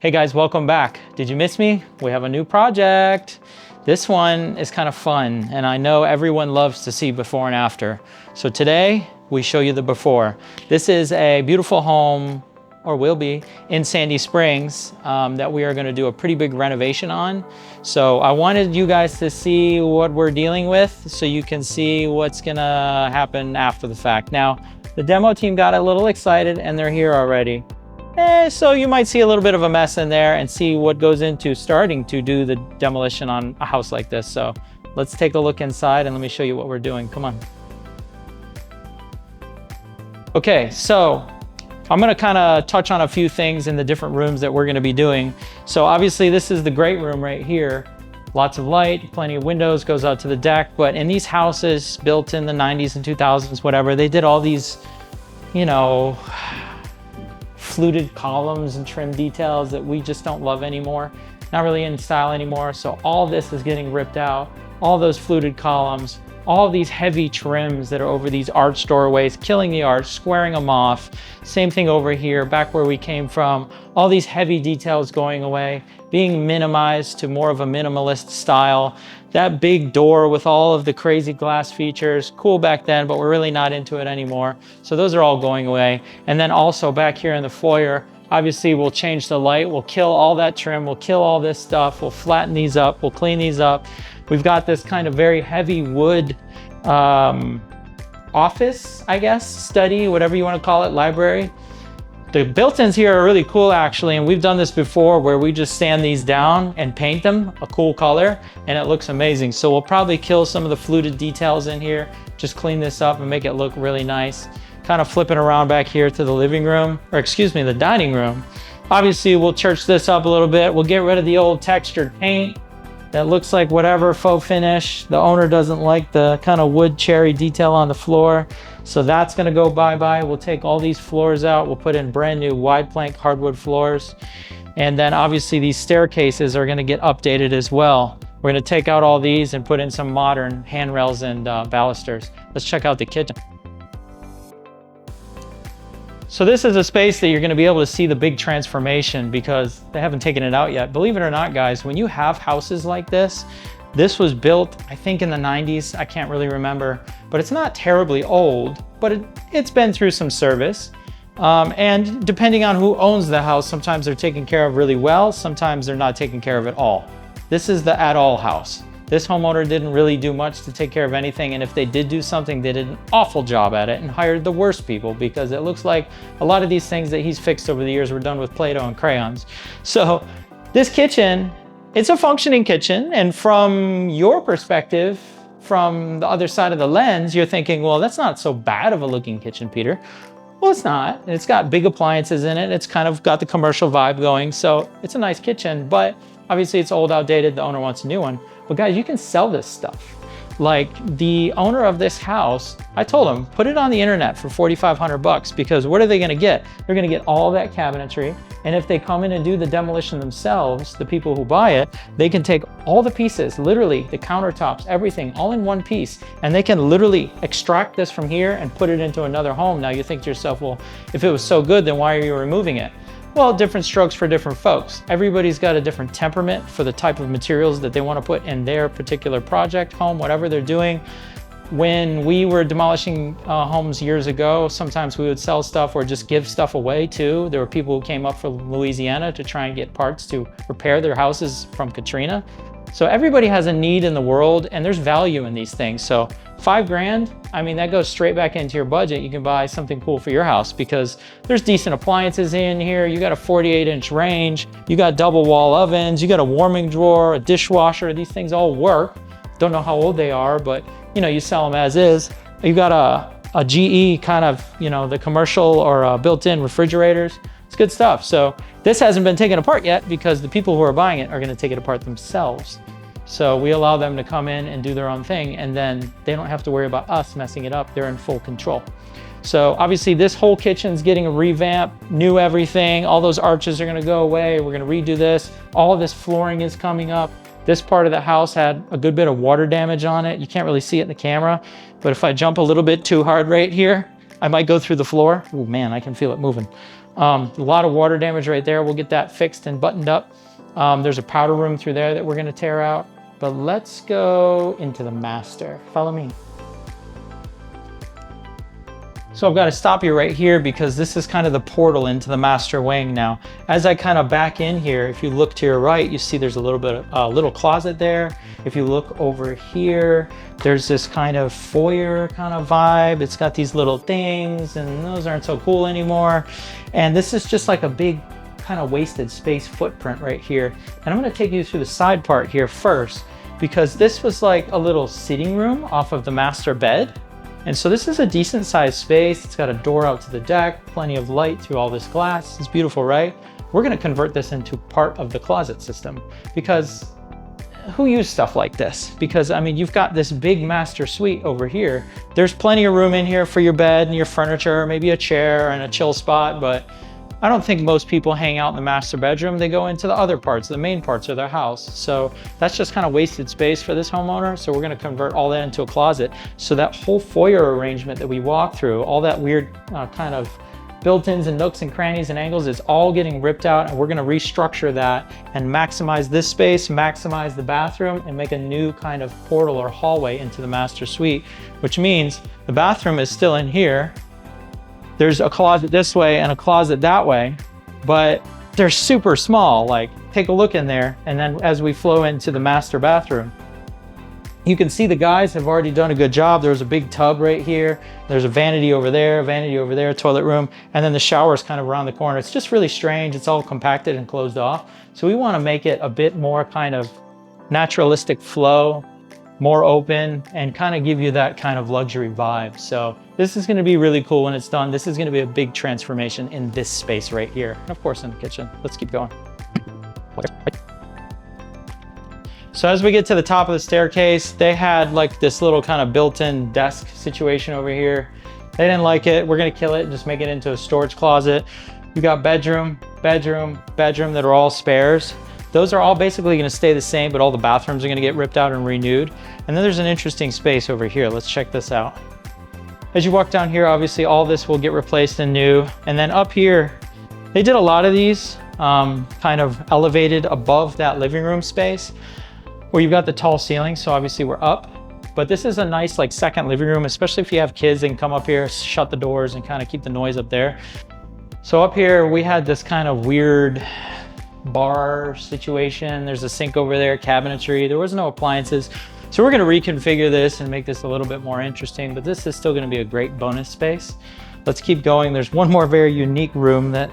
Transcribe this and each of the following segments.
Hey guys, welcome back. Did you miss me? We have a new project. This one is kind of fun, and I know everyone loves to see before and after. So today, we show you the before. This is a beautiful home, or will be, in Sandy Springs that we are gonna do a pretty big renovation on. So I wanted you guys to see what we're dealing with so you can see what's gonna happen after the fact. Now, the demo team got a little excited and they're here already. So you might see a little bit of a mess in there and see what goes into starting to do the demolition on a house like this. So let's take a look inside and let me show you what we're doing. Come on. Okay, so I'm gonna kind of touch on a few things in the different rooms that we're gonna be doing. So obviously this is the great room right here. Lots of light, plenty of windows, goes out to the deck. But in these houses built in the 90s and 2000s, whatever, they did all these, you know, fluted columns and trim details that we just don't love anymore. Not really in style anymore. So all this is getting ripped out. All those fluted columns, all these heavy trims that are over these arch doorways, killing the arch, squaring them off. Same thing over here, back where we came from. All these heavy details going away, being minimized to more of a minimalist style. That big door with all of the crazy glass features, cool back then, but we're really not into it anymore. So those are all going away. And then also back here in the foyer, obviously we'll change the light, we'll kill all that trim, we'll kill all this stuff, we'll flatten these up, we'll clean these up. We've got this kind of very heavy wood office, I guess, study, whatever you want to call it, library. The built-ins here are really cool actually, and we've done this before where we just sand these down and paint them a cool color and it looks amazing. So we'll probably kill some of the fluted details in here, just clean this up and make it look really nice. Kind of flipping around back here to the living room, or excuse me, the dining room. Obviously we'll church this up a little bit. We'll get rid of the old textured paint that looks like whatever faux finish. The owner doesn't like the kind of wood cherry detail on the floor. So that's gonna go bye-bye. We'll take all these floors out. We'll put in brand new wide plank hardwood floors. And then obviously these staircases are gonna get updated as well. We're gonna take out all these and put in some modern handrails and balusters. Let's check out the kitchen. So this is a space that you're gonna be able to see the big transformation because they haven't taken it out yet. Believe it or not, guys, when you have houses like this was built, I think in the 90s, I can't really remember, but it's not terribly old, but it's been through some service. And depending on who owns the house, sometimes they're taken care of really well, sometimes they're not taken care of at all. This is the at-all house. This homeowner didn't really do much to take care of anything, and if they did do something, they did an awful job at it and hired the worst people because it looks like a lot of these things that he's fixed over the years were done with Play-Doh and crayons. So this kitchen, it's a functioning kitchen, and from your perspective, from the other side of the lens, you're thinking, well, that's not so bad of a looking kitchen, Peter. Well, it's not. It's got big appliances in it. It's kind of got the commercial vibe going, so it's a nice kitchen, but obviously it's old, outdated. The owner wants a new one. But guys, you can sell this stuff. Like the owner of this house, I told him, put it on the internet for 4,500 bucks because what are they gonna get? They're gonna get all that cabinetry. And if they come in and do the demolition themselves, the people who buy it, they can take all the pieces, literally the countertops, everything, all in one piece. And they can literally extract this from here and put it into another home. Now you think to yourself, well, if it was so good, then why are you removing it? Well, different strokes for different folks. Everybody's got a different temperament for the type of materials that they want to put in their particular project, home, whatever they're doing. When we were demolishing homes years ago, sometimes we would sell stuff or just give stuff away too. There were people who came up from Louisiana to try and get parts to repair their houses from Katrina. So everybody has a need in the world and there's value in these things. So 5 grand, I mean, that goes straight back into your budget. You can buy something cool for your house because there's decent appliances in here. You got a 48-inch range, you got double wall ovens, you got a warming drawer, a dishwasher. These things all work. Don't know how old they are, but you know, you sell them as is. You got a GE kind of, you know, the commercial or built-in refrigerators. It's good stuff. So this hasn't been taken apart yet because the people who are buying it are going to take it apart themselves. So we allow them to come in and do their own thing, and then they don't have to worry about us messing it up. They're in full control. So obviously this whole kitchen's getting a revamp, new everything. All those arches are gonna go away. We're gonna redo this. All of this flooring is coming up. This part of the house had a good bit of water damage on it. You can't really see it in the camera, but if I jump a little bit too hard right here, I might go through the floor. Oh man, I can feel it moving. A lot of water damage right there. We'll get that fixed and buttoned up. There's a powder room through there that we're gonna tear out. But let's go into the master. Follow me. So I've got to stop you right here because this is kind of the portal into the master wing now. As I kind of back in here, if you look to your right, you see there's a little bit of a little closet there. If you look over here, there's this kind of foyer kind of vibe. It's got these little things and those aren't so cool anymore. And this is just like a big kind of wasted space footprint right here. And I'm going to take you through the side part here first because this was like a little sitting room off of the master bed. And so this is a decent sized space. It's got a door out to the deck, plenty of light through all this glass. It's beautiful, right? We're gonna convert this into part of the closet system because who uses stuff like this? Because I mean, you've got this big master suite over here. There's plenty of room in here for your bed and your furniture, maybe a chair and a chill spot, but I don't think most people hang out in the master bedroom. They go into the other parts, the main parts of their house. So that's just kind of wasted space for this homeowner. So we're gonna convert all that into a closet. So that whole foyer arrangement that we walk through, all that weird kind of built-ins and nooks and crannies and angles, is all getting ripped out, and we're gonna restructure that and maximize this space, maximize the bathroom, and make a new kind of portal or hallway into the master suite, which means the bathroom is still in here. There's a closet this way and a closet that way, but they're super small. Like, take a look in there. And then as we flow into the master bathroom, you can see the guys have already done a good job. There's a big tub right here. There's a vanity over there, toilet room, and then the shower's kind of around the corner. It's just really strange. It's all compacted and closed off. So we want to make it a bit more kind of naturalistic flow, more open, and kind of give you that kind of luxury vibe. So this is going to be really cool when it's done. This is going to be a big transformation in this space right here. And of course in the kitchen. Let's keep going. So as we get to the top of the staircase, they had like this little kind of built-in desk situation over here. They didn't like it. We're going to kill it and just make it into a storage closet. You got bedroom, bedroom, bedroom that are all spares. Those are all basically going to stay the same, but all the bathrooms are going to get ripped out and renewed. And then there's an interesting space over here. Let's check this out. As you walk down here, obviously all this will get replaced and new. And then up here, they did a lot of these kind of elevated above that living room space where you've got the tall ceiling. So obviously we're up, but this is a nice like second living room, especially if you have kids. They can come up here, shut the doors and kind of keep the noise up there. So up here, we had this kind of weird bar situation. There's a sink over there, cabinetry. There was no appliances. So we're going to reconfigure this and make this a little bit more interesting, but this is still going to be a great bonus space. Let's keep going. There's one more very unique room that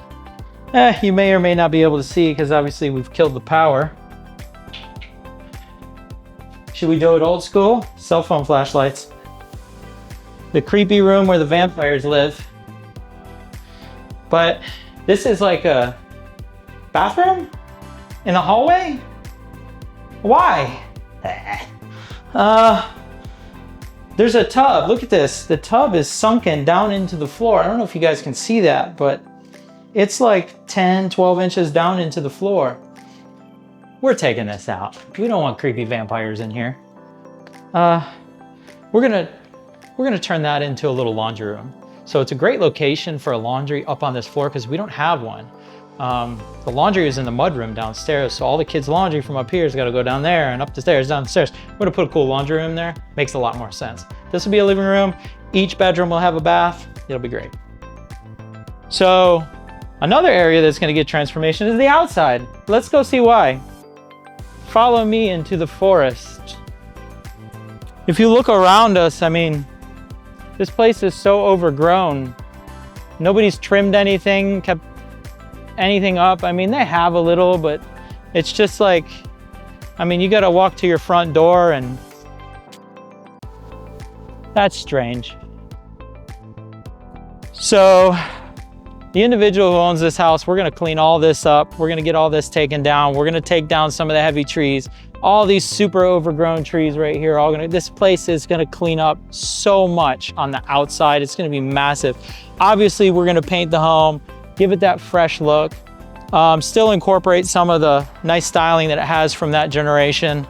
you may or may not be able to see because obviously we've killed the power. Should we do it old school? Cell phone flashlights. The creepy room where the vampires live. But this is like a bathroom in the hallway? Why? There's a tub. Look at this. The tub is sunken down into the floor. I don't know if you guys can see that, but it's like 10, 12 inches down into the floor. We're taking this out. We don't want creepy vampires in here. We're gonna turn that into a little laundry room. So it's a great location for a laundry up on this floor because we don't have one. The laundry is in the mudroom downstairs, so all the kids' laundry from up here has got to go down there and up the stairs, down the stairs. We're gonna put a cool laundry room there. Makes a lot more sense. This will be a living room. Each bedroom will have a bath. It'll be great. So another area that's gonna get transformation is the outside. Let's go see why. Follow me into the forest. If you look around us, I mean, this place is so overgrown. Nobody's trimmed anything, kept anything up. I mean, they have a little, but it's just like, I mean, you got to walk to your front door and that's strange. So the individual who owns this house, we're going to clean all this up. We're going to get all this taken down. We're going to take down some of the heavy trees. All these super overgrown trees right here, this place is going to clean up so much on the outside. It's going to be massive. Obviously, we're going to paint the home, give it that fresh look, still incorporate some of the nice styling that it has from that generation.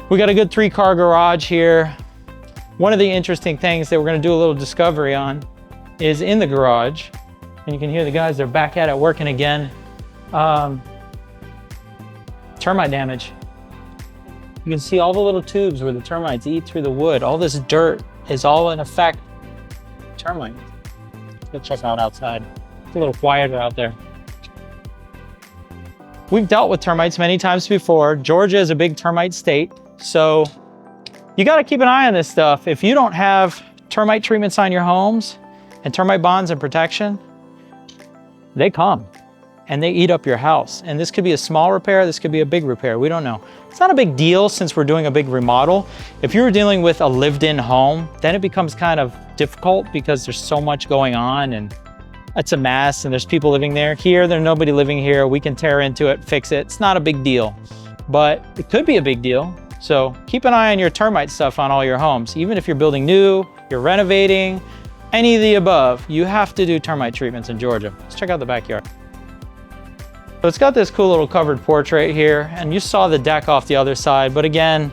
We got a good 3-car garage here. One of the interesting things that we're going to do a little discovery on is in the garage. And you can hear the guys, they're back at it working again. Termite damage. You can see all the little tubes where the termites eat through the wood. All this dirt is all in effect termites. Let's check out outside. It's a little quieter out there. We've dealt with termites many times before. Georgia is a big termite state, so you got to keep an eye on this stuff. If you don't have termite treatments on your homes and termite bonds and protection, they come and they eat up your house. And this could be a small repair, this could be a big repair, we don't know. It's not a big deal since we're doing a big remodel. If you were dealing with a lived-in home, then it becomes kind of difficult because there's so much going on and it's a mess and there's people living there. Here, there's nobody living here. We can tear into it, fix it. It's not a big deal, but it could be a big deal. So keep an eye on your termite stuff on all your homes. Even if you're building new, you're renovating, any of the above, you have to do termite treatments in Georgia. Let's check out the backyard. So it's got this cool little covered porch right here, and you saw the deck off the other side, but again,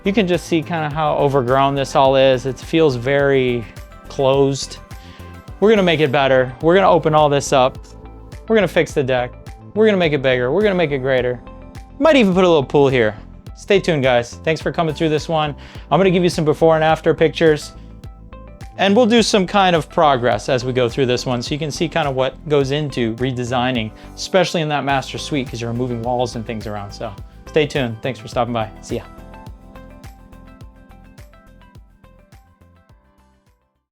you can just see kind of how overgrown this all is. It feels very closed. We're gonna make it better. We're gonna open all this up. We're gonna fix the deck. We're gonna make it bigger. We're gonna make it greater. Might even put a little pool here. Stay tuned, guys. Thanks for coming through this one. I'm gonna give you some before and after pictures, and we'll do some kind of progress as we go through this one so you can see kind of what goes into redesigning, especially in that master suite because you're moving walls and things around. So stay tuned. Thanks for stopping by. See ya.